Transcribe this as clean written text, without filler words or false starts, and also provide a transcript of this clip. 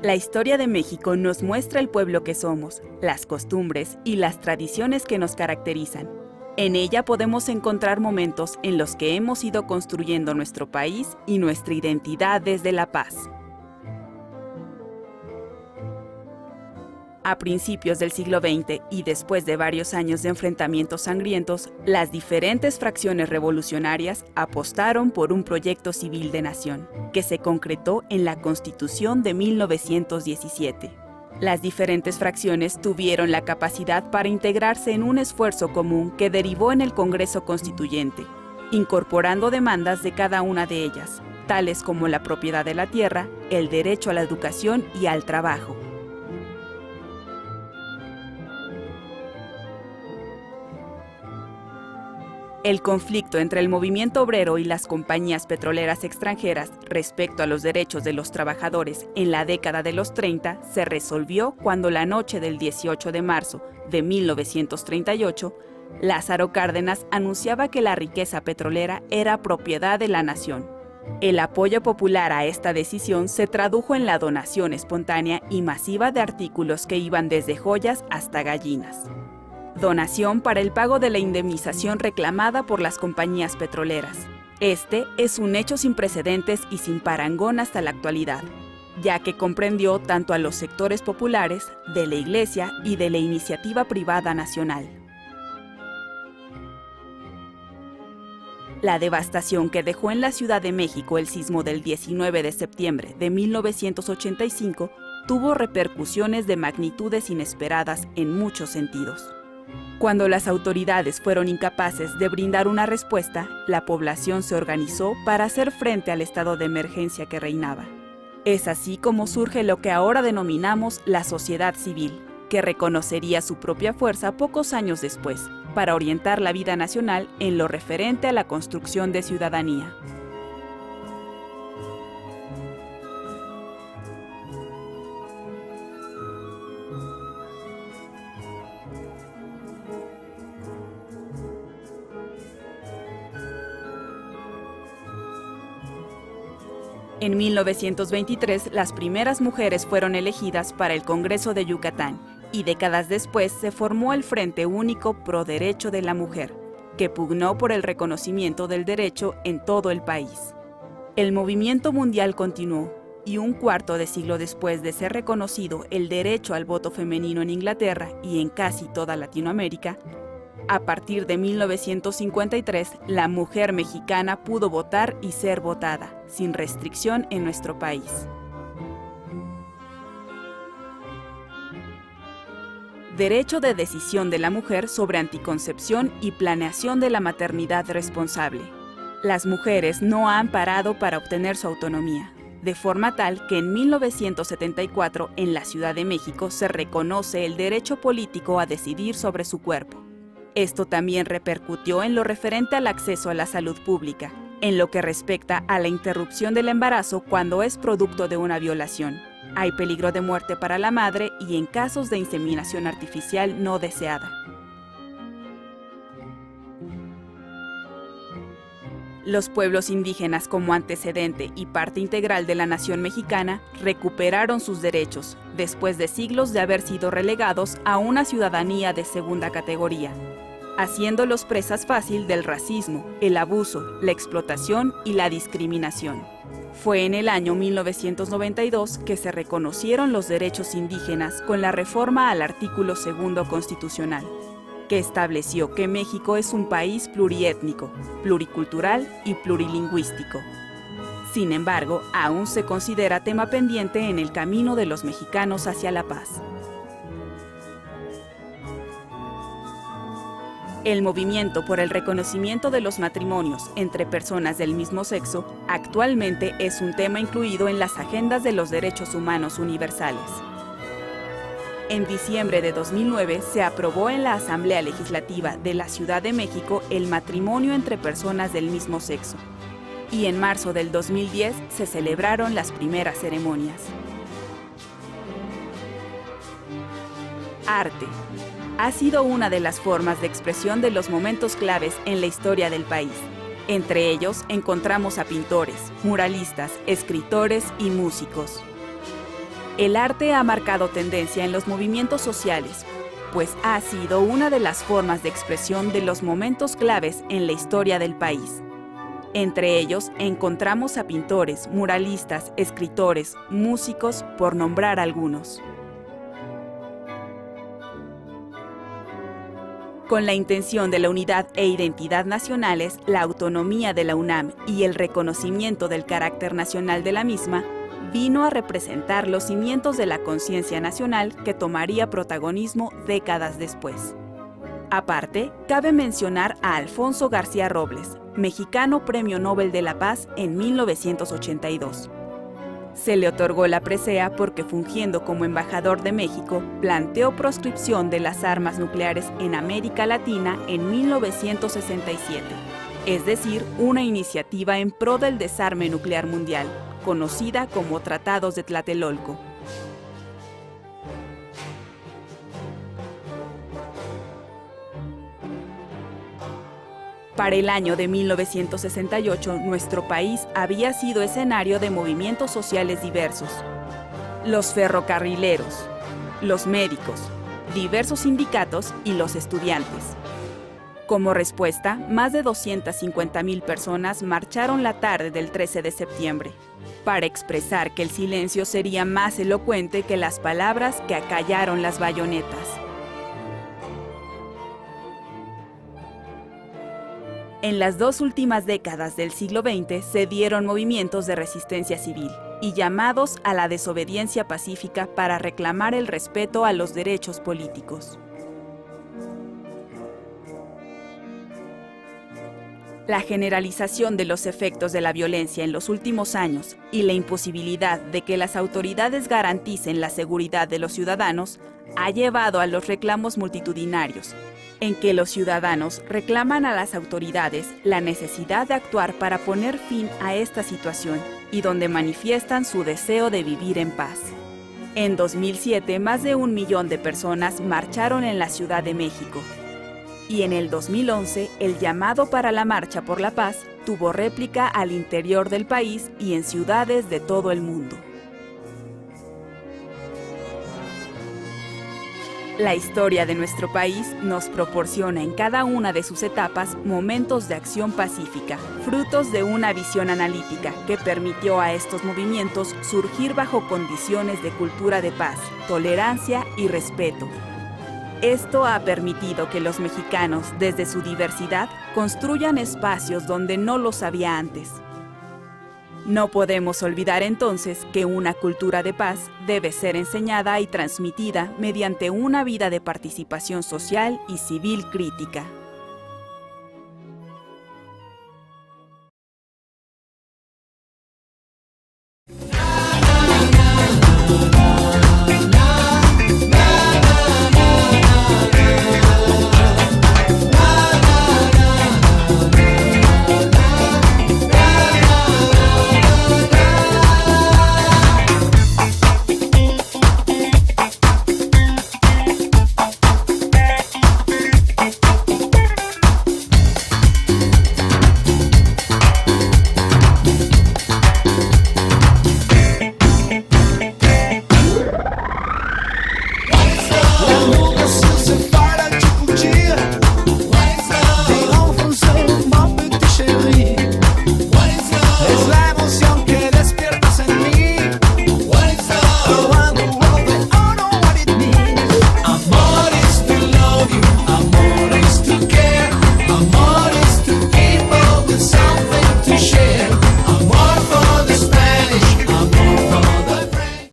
La historia de México nos muestra el pueblo que somos, las costumbres y las tradiciones que nos caracterizan. En ella podemos encontrar momentos en los que hemos ido construyendo nuestro país y nuestra identidad desde la paz. A principios del siglo XX y después de varios años de enfrentamientos sangrientos, las diferentes fracciones revolucionarias apostaron por un proyecto civil de nación, que se concretó en la Constitución de 1917. Las diferentes fracciones tuvieron la capacidad para integrarse en un esfuerzo común que derivó en el Congreso Constituyente, incorporando demandas de cada una de ellas, tales como la propiedad de la tierra, el derecho a la educación y al trabajo. El conflicto entre el movimiento obrero y las compañías petroleras extranjeras respecto a los derechos de los trabajadores en la década de los 30 se resolvió cuando la noche del 18 de marzo de 1938, Lázaro Cárdenas anunciaba que la riqueza petrolera era propiedad de la nación. El apoyo popular a esta decisión se tradujo en la donación espontánea y masiva de artículos que iban desde joyas hasta gallinas. Donación para el pago de la indemnización reclamada por las compañías petroleras. Este es un hecho sin precedentes y sin parangón hasta la actualidad, ya que comprendió tanto a los sectores populares, de la Iglesia y de la iniciativa privada nacional. La devastación que dejó en la Ciudad de México el sismo del 19 de septiembre de 1985 tuvo repercusiones de magnitudes inesperadas en muchos sentidos. Cuando las autoridades fueron incapaces de brindar una respuesta, la población se organizó para hacer frente al estado de emergencia que reinaba. Es así como surge lo que ahora denominamos la sociedad civil, que reconocería su propia fuerza pocos años después, para orientar la vida nacional en lo referente a la construcción de ciudadanía. En 1923, las primeras mujeres fueron elegidas para el Congreso de Yucatán y décadas después se formó el Frente Único Pro Derecho de la Mujer, que pugnó por el reconocimiento del derecho en todo el país. El movimiento mundial continuó y un cuarto de siglo después de ser reconocido el derecho al voto femenino en Inglaterra y en casi toda Latinoamérica, a partir de 1953, la mujer mexicana pudo votar y ser votada, sin restricción en nuestro país. Derecho de decisión de la mujer sobre anticoncepción y planeación de la maternidad responsable. Las mujeres no han parado para obtener su autonomía, de forma tal que en 1974, en la Ciudad de México, se reconoce el derecho político a decidir sobre su cuerpo. Esto también repercutió en lo referente al acceso a la salud pública, en lo que respecta a la interrupción del embarazo cuando es producto de una violación. Hay peligro de muerte para la madre y en casos de inseminación artificial no deseada. Los pueblos indígenas, como antecedente y parte integral de la nación mexicana, recuperaron sus derechos, después de siglos de haber sido relegados a una ciudadanía de segunda categoría, haciéndolos presas fácil del racismo, el abuso, la explotación y la discriminación. Fue en el año 1992 que se reconocieron los derechos indígenas con la reforma al artículo 2 constitucional, que estableció que México es un país pluriétnico, pluricultural y plurilingüístico. Sin embargo, aún se considera tema pendiente en el camino de los mexicanos hacia la paz. El movimiento por el reconocimiento de los matrimonios entre personas del mismo sexo actualmente es un tema incluido en las agendas de los derechos humanos universales. En diciembre de 2009 se aprobó en la Asamblea Legislativa de la Ciudad de México el matrimonio entre personas del mismo sexo, y en marzo del 2010 se celebraron las primeras ceremonias. Arte. Ha sido una de las formas de expresión de los momentos claves en la historia del país. Entre ellos encontramos a pintores, muralistas, escritores y músicos. El arte ha marcado tendencia en los movimientos sociales, pues ha sido una de las formas de expresión de los momentos claves en la historia del país. Entre ellos encontramos a pintores, muralistas, escritores, músicos, por nombrar algunos. Con la intención de la unidad e identidad nacionales, la autonomía de la UNAM y el reconocimiento del carácter nacional de la misma, vino a representar los cimientos de la conciencia nacional que tomaría protagonismo décadas después. Aparte, cabe mencionar a Alfonso García Robles, mexicano Premio Nobel de la Paz en 1982. Se le otorgó la presea porque, fungiendo como embajador de México, planteó proscripción de las armas nucleares en América Latina en 1967, es decir, una iniciativa en pro del desarme nuclear mundial, conocida como Tratados de Tlatelolco. Para el año de 1968, nuestro país había sido escenario de movimientos sociales diversos. Los ferrocarrileros, los médicos, diversos sindicatos y los estudiantes. Como respuesta, más de 250,000 personas marcharon la tarde del 13 de septiembre, para expresar que el silencio sería más elocuente que las palabras que acallaron las bayonetas. En las dos últimas décadas del siglo XX se dieron movimientos de resistencia civil y llamados a la desobediencia pacífica para reclamar el respeto a los derechos políticos. La generalización de los efectos de la violencia en los últimos años y la imposibilidad de que las autoridades garanticen la seguridad de los ciudadanos ha llevado a los reclamos multitudinarios, en que los ciudadanos reclaman a las autoridades la necesidad de actuar para poner fin a esta situación y donde manifiestan su deseo de vivir en paz. En 2007, más de 1 millón de personas marcharon en la Ciudad de México. Y en el 2011, el llamado para la Marcha por la Paz tuvo réplica al interior del país y en ciudades de todo el mundo. La historia de nuestro país nos proporciona en cada una de sus etapas momentos de acción pacífica, frutos de una visión analítica que permitió a estos movimientos surgir bajo condiciones de cultura de paz, tolerancia y respeto. Esto ha permitido que los mexicanos, desde su diversidad, construyan espacios donde no los había antes. No podemos olvidar entonces que una cultura de paz debe ser enseñada y transmitida mediante una vida de participación social y civil crítica.